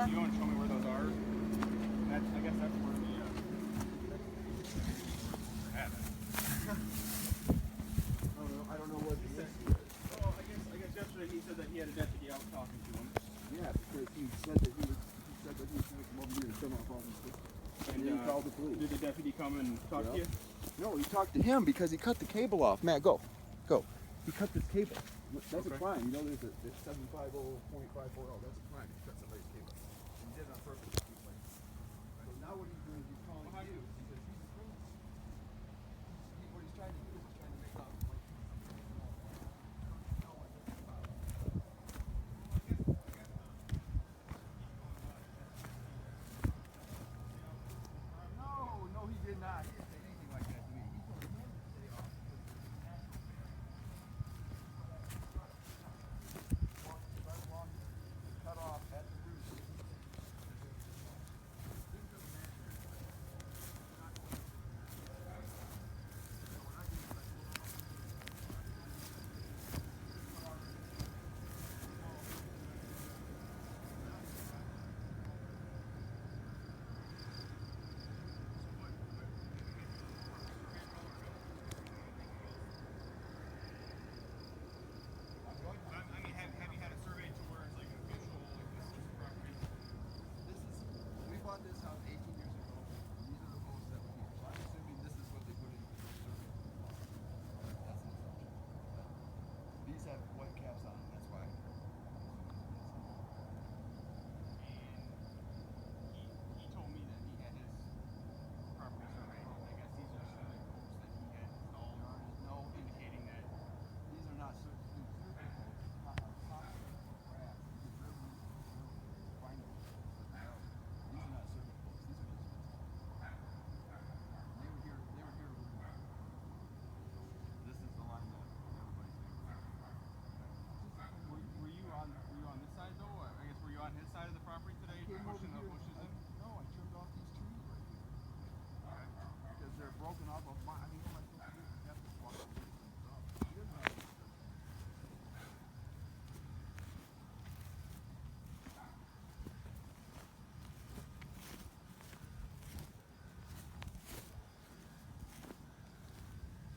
Yeah. You want to show me where those are? I guess that's where the have it. I don't know what He he said. said. Well, I guess yesterday he said that he had a deputy out talking to him. Yeah, because he said that he was going to come over here and turn off all these things. And then he called the police. Did the deputy come and talk to you? No, he talked to him because he cut the cable off. Matt, go. He cut this cable. That's a crime. You know, there's a 750.540. That's a crime. He cut somebody's cable. And he did it on purpose. So now what he's doing is he's calling you because he's a criminal. What he's trying to do is he's trying to make out like No, he did not. He didn't say anything like that to me. He told him to stay off. Cut off at the root. I mean, have you had a survey to where it's like an official, like this is property? We bought this house 18 years ago. These are the posts that were here. So I'm assuming this is what they put in the survey. That's an assumption. These have white caps on them. That's why. And he told me that he had his property surveyed. I guess these are survey posts that he had installed. No, indicating that these are not survey posts. Grass. These are not survey posts. These are just they were here. This is the line that everybody's were you on this side though? I guess were you on his side of the property today, pushing the bushes in? No, I trimmed off these trees right here. Because they're broken off of my. I mean, what am I supposed to do? I have to walk these things off. He doesn't have to.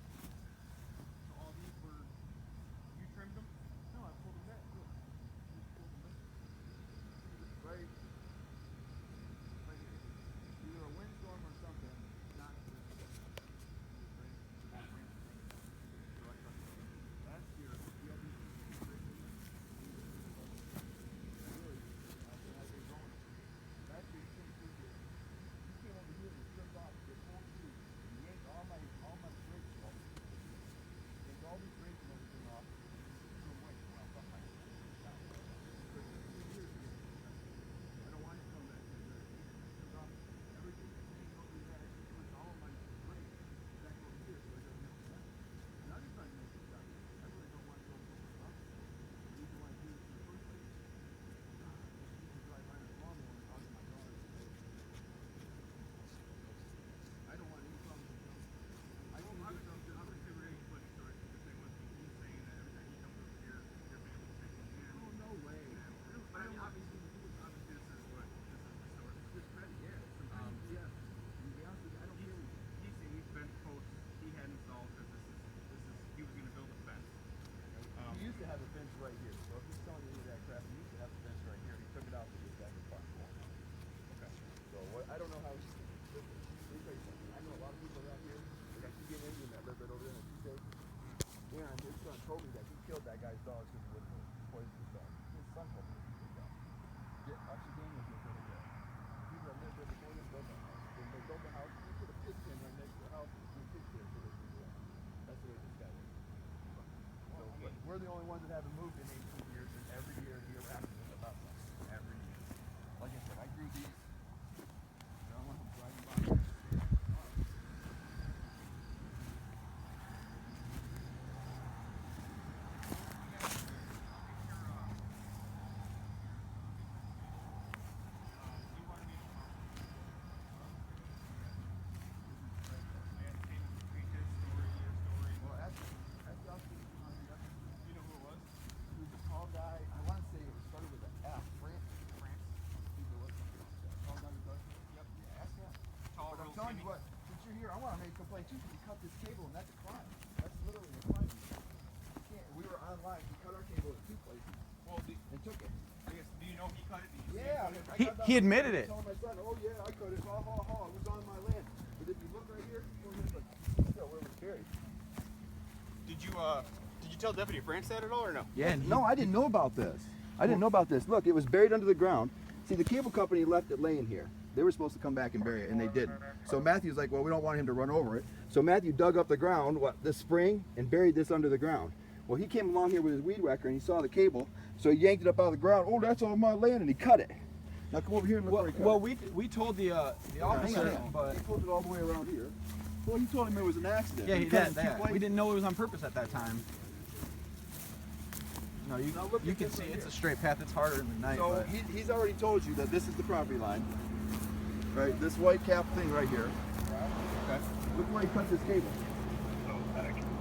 So all these were you trimmed them? No, I pulled them back. Look. Just pulled them back. Right. Right here. Either a windstorm or something. Not this. Last year, we had these things right here. Really, I've been growing. Last year, he came through here. He came over here and trimmed off this whole tree. And he yanked all my brakes off. Yanked all these brakes and everything off. Threw them away. Well, fuck my for 15 years ago. I don't want to come back here. Trimmed off everything that came over there. He pushed all of my brakes back over here so it doesn't make sense. Now he's not making sense. I really don't want to go to the house. The reason why I do this in the first place. You can drive by on a lawnmower and talk to my daughter. I don't want any problems with them. I don't want to get them. Obviously we're getting split stories because they must be he's saying that every time he comes over here, your family's taking him. Oh, no way. But I mean, obviously this is the source. Just petty, yeah. Sometimes, yeah. To be honest with you, I don't care. He's saying these fence posts he had installed because this is he was going to build a fence. He used to have a fence right here. So if he's telling you any of that crap, he used to have a fence right here. He took it out to get back in front. Okay. So I don't know how he's. Listen, let me tell you something. I know a lot of people around here. They got Indian Indian that live right over there in Tuesday. Aaron, his son told me that he killed that guy's dog because he wouldn't poison his dog. His son told me he did that. Archie Daniels was over there. The people that lived there before them built that house. When they built the house, they put a pig pen right next to the house and threw pig pen so they could do that. That's the way this guy was. So, but we're the only ones that haven't moved in 18 years, and every year he harasses us about something. Every year. Like I said, I grew these. I don't want him driving by. Story, your story. Well, actually, you know who it was? online too. He cut this cable, and that's a crime. That's literally a crime. You can't. We were online. He cut our cable at 2 places Well, and took it. I guess, do you know he cut it? Did you see Yeah. him cut it? He- I got down he there admitted and it. told my son, oh yeah, I cut it. Ha ha ha. It was on my land. But if you look right here, still where it was buried. Did you tell Deputy France that at all or no? Yeah, and No, I didn't know about this. I didn't know about this. Look, it was buried under the ground. See, the cable company left it laying here. They were supposed to come back and bury it, and they didn't. So Matthew's like, well, we don't want him to run over it. So Matthew dug up the ground, this spring, and buried this under the ground. Well, he came along here with his weed whacker, and he saw the cable, so he yanked it up out of the ground. Oh, that's on my land, and he cut it. Now come over here and look where he cut well, it. we told the Hang officer, on, hang on. but He pulled it all the way around here. Well, he told him it was an accident. yeah, He he cut it did in 2 that. places. We didn't know it was on purpose at that time. No, Now look you at can this see right it's here. a straight path. It's harder in the night. So but he's already told you that this is the property line. Right, this white cap thing right here. Okay. Look where he cut this cable.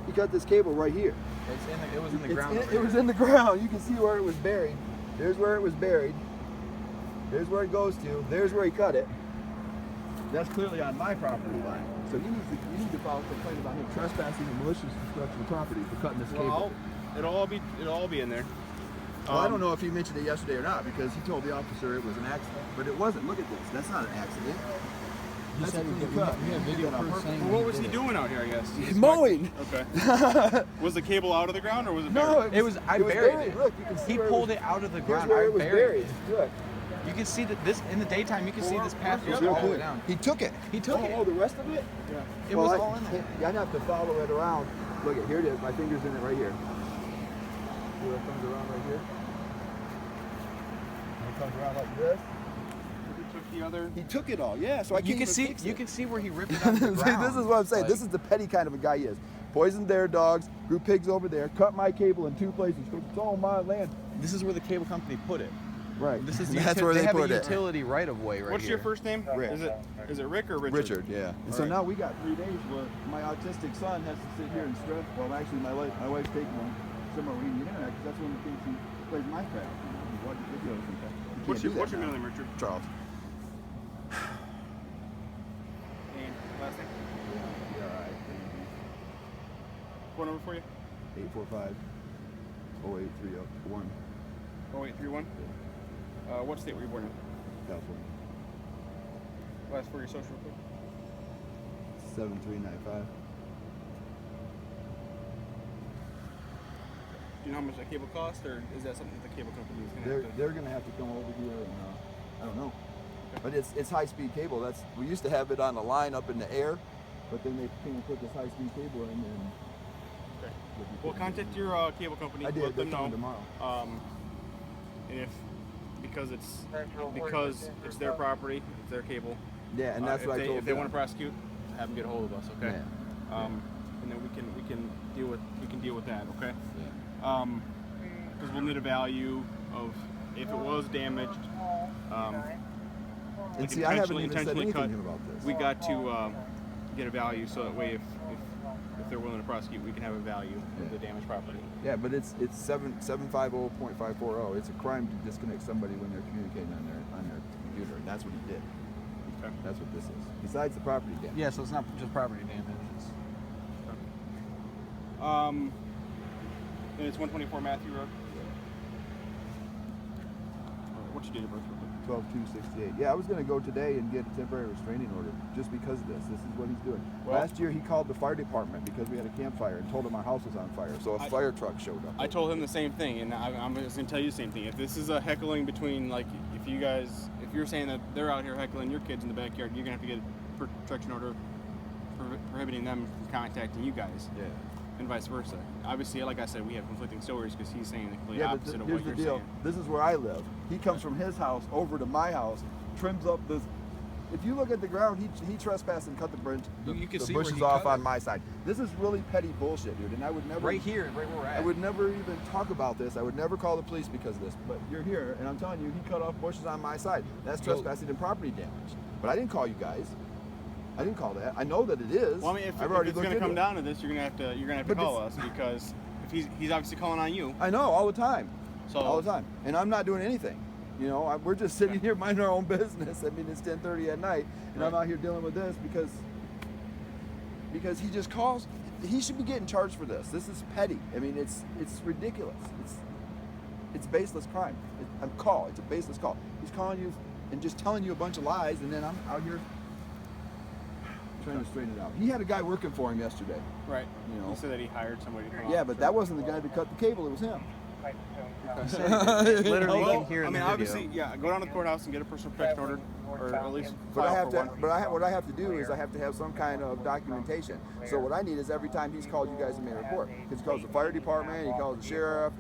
He cut this cable right here. it was in the It's ground. it was in the ground. You can see where it was buried. There's where it was buried. There's where it goes to. There's where he cut it. That's clearly on my property line. So you need to file a complaint about him trespassing and malicious destruction of property for cutting this cable. Well, it'll all be in there. Well, I don't know if he mentioned it yesterday or not because he told the officer it was an accident, but it wasn't. Look at this. That's not an accident. He That's said a we clean got cut. video He did it on proof purpose. saying Well, what was did he it. doing out here? I guess. He's mowing. Okay. Was the cable out of the ground or was it buried? It was. I it was buried buried. it. Look, you can see He where pulled it it out of the Here's ground. where I it was buried buried. it. Look. You can see that this in the daytime. You can see this path goes Real all the way quick. down. He took it. He took it. Oh, the rest of it? Yeah. It was all in there. I'd have to follow it around. Look at here it is. My finger's in it right here. See where it comes around right here? It comes around like this. He took the other. He took it all. Yeah. So I can't You can even see. fix You it. can see where he ripped it out of the See, ground. this is what I'm saying. Like, This is the petty kind of a guy he is. Poisoned their dogs, grew pigs over there, cut my cable in 2 places. It's all my land. This is where the cable company put it. Right. This is the That's where they have put a it. utility right of way right What's here. your first name? Rick. Is it Rick or Richard? Richard, yeah. And so Alright. now we got 3 days where my autistic son has to sit here and stress. Well, actually, my wife's taking him somewhere reading the internet because that's one of the things he plays Minecraft. He watches videos and stuff. You What's can't do your that middle now. name, Richard? Charles. And last name? Yeah, all right. Phone number for you? 845 08301 0831. What state were you born in? California. Last for your social real quick. 7395. Do you know how much that cable cost, or is that something that the cable company is going to They're have to? they're gonna have to come over here and I don't know. But it's high speed cable. That's we used to have it on the line up in the air, but then they came and put this high speed cable in and Okay. Well, contact your cable company. I did. Let They're them coming know. tomorrow. And if because it's their property, it's their cable. Yeah, and that's if what they, I told if they them. want to prosecute, have them get a hold of us, okay? Yeah. And then we can deal with that, okay? Yeah. Because we'll need a value of if it was damaged. And like see, I haven't even said intentionally anything cut. to him about this. We got to get a value so that way if they're willing to prosecute, we can have a value of the damaged property. Yeah, but it's 750.540. It's a crime to disconnect somebody when they're communicating on their computer, and that's what he did. Okay. That's what this is. Besides the property damage. Yeah, so it's not just property damage. It's, And it's 124 Matthew Road. What's your date of birth? Real quick? 12/2/68. Yeah, I was gonna go today and get a temporary restraining order just because of this. This is what he's doing. Well- Last year he called the fire department because we had a campfire and told him our house was on fire. So a fire truck showed up. I told him the same thing, and I'm just gonna tell you the same thing. If this is a heckling between, like, if you're saying that they're out here heckling your kids in the backyard, you're gonna have to get a protection order prohibiting them from contacting you guys, Yeah. and vice versa. Obviously, like I said, we have conflicting stories because he's saying the complete Yeah, but opposite of here's what the you're deal. saying. This is where I live. He comes from his house over to my house, trims up this. If you look at the ground, he trespassed and cut the You can the see where bushes he off cut on it. my side. This is really petty bullshit, dude. And I would never. right here, right where we're at. I would never even talk about this. I would never call the police because of this. But you're here, and I'm telling you, he cut off bushes on my side. That's trespassing and property damage. But I didn't call you guys. I didn't call that. I know that it is. Well, I mean, if I've already it's looked gonna into come it. down to this, you're gonna have to But call us because if he's obviously calling on you. I know all the time. So All the time. And I'm not doing anything. You know, we're just sitting here minding our own business. I mean, it's 10:30 at night, and I'm Right. out here dealing with this because because he just calls. He should be getting charged for this. This is petty. I mean, it's ridiculous. It's baseless crime. It's a baseless call. He's calling you and just telling you a bunch of lies, and then I'm out here trying to straighten it out. He had a guy working for him yesterday. Right. You know. He said that he hired somebody to come Yeah, out. but that wasn't the guy that cut the cable. It was him. Literally, you Well, can hear I in mean, the obviously, video. yeah. Go down to the courthouse and get a personal protection order, or at least. But I file have for to. one. What I have to do is I have to have some kind of documentation. So what I need is every time he's called you guys to make a report, because he calls the fire department, he calls the sheriff.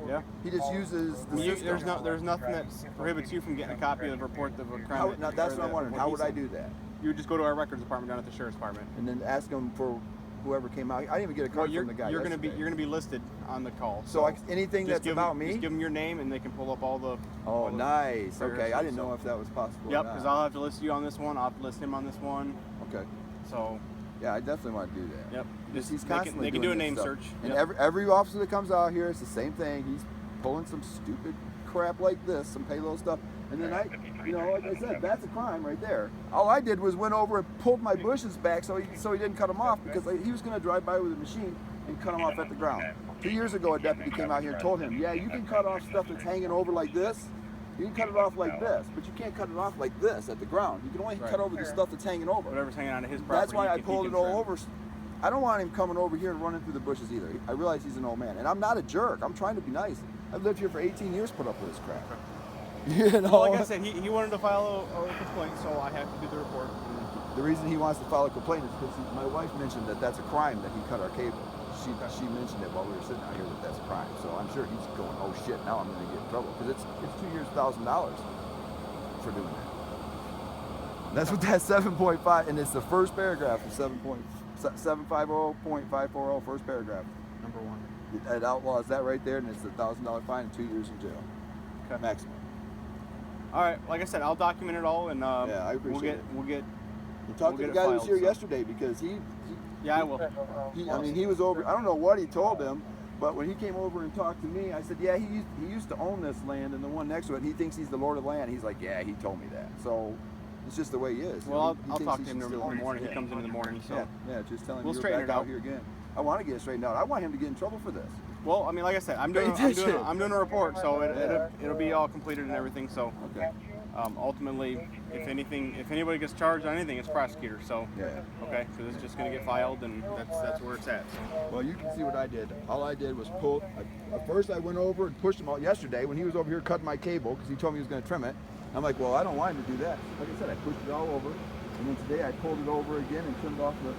Yeah. He just uses the You, system. there's nothing that prohibits you from getting a copy of the report of a crime. Now, that's what I'm wondering. How would I do that? You would just go to our records department down at the sheriff's department. And then ask him for whoever came out. I didn't even get a Well, card from the guy. you're gonna be yesterday. listed on the call. So anything just that's give about them, me. Just give them your name and they can pull up all the. Oh, all the nice. various Okay, I stuff, didn't know so- if that was possible. Yep, or because not. I'll have to list you on this one. I'll have to list him on this one. Okay. So. Yeah, I definitely want to do that. Yep. Just he's they can- constantly they can doing do a this name stuff. search. And Yep. every officer that comes out here, it's the same thing. He's pulling some stupid crap like this, some payload stuff. And then like I said, that's a crime right there. All I did was went over and pulled my bushes back so he didn't cut them off, because he was going to drive by with a machine and cut them off at the ground. 2 years ago, a deputy came out here and told him, yeah, you can cut off stuff that's hanging over like this. You can cut it off like this, but you can't cut it off like this at the ground. You can only Right. cut over the stuff that's hanging over. Whatever's hanging on his property. That's why I he pulled can it all trim. over. I don't want him coming over here and running through the bushes either. I realize he's an old man, and I'm not a jerk. I'm trying to be nice. I've lived here for 18 years, put up with this crap. You know. Well, like I said, he wanted to file a complaint, so I have to do the report. The reason he wants to file a complaint is because my wife mentioned that that's a crime that he cut our cable. She mentioned it while we were sitting out here that that's a crime. So I'm sure he's going, oh shit, now I'm going to get in trouble, because it's 2 years, $1,000 for doing that. That's what that 7.5, and it's the first paragraph of 750.540, first paragraph. Number one. It outlaws that right there, and it's a $1,000 fine and 2 years in jail, Okay. maximum. All right, like I said, I'll document it all, and Yeah, I appreciate it. we'll get. And talk We'll to the get it guy who was filed, here so. yesterday, because Yeah, I will. he was over. I don't know what he told him, but when he came over and talked to me, I said, yeah, he used to own this land and the one next to it. He thinks he's the lord of the land. He's like, yeah, he told me that. So it's just the way he is. Well, He I'll thinks talk he to him should in the still own it. morning. Yeah. He comes in the morning, so. Yeah, just telling We'll him you're straighten back it out out. here again. I want to get it straightened out. I want him to get in trouble for this. Well, I mean, like I said, I'm doing a report, so it'll be all completed and everything. So Okay. ultimately, if anybody gets charged on anything, it's prosecutor. So Yeah. okay, so this is just gonna get filed, and that's where it's at. So. Well, you can see what I did. All I did was pull. First, I went over and pushed him out yesterday when he was over here cutting my cable, because he told me he was going to trim it. I'm like, well, I don't want him to do that. Like I said, I pushed it all over, and then today I pulled it over again and trimmed off the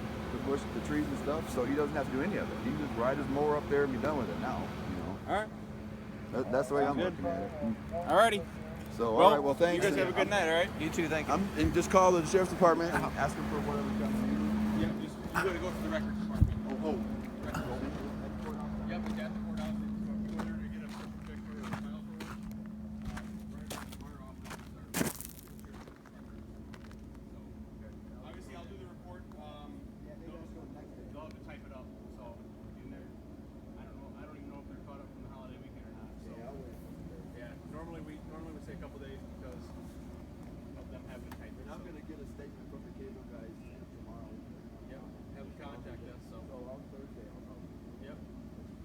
bush, the trees and stuff, so he doesn't have to do any of it. He can just ride his mower up there and be done with it now. All right. That's the way Sounds I'm good. looking at it. Alrighty. So, Well, all right, well, thanks. You guys have a good night. All right. You too, thank you. And just call the sheriff's department and ask them for whatever comes. Yeah, you gotta go to the records department. Oh. Yep, it's at the courthouse. You go there to get a certificate for the file for it. Our office is our So, obviously, I'll do the report. They'll have to type it up. So, in there, I don't even know if they're caught up from the holiday weekend or not. So, yeah, normally we say a couple days because of them having to type it. I'm going to get a statement from the cable guys tomorrow. Yep, have them contact us. So, on Thursday, I'll know. yep.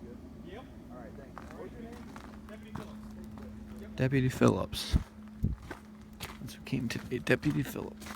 Good. Yep. All right, thanks. What's your name? Deputy Phillips. Deputy Phillips. That's who came today, Deputy Phillips.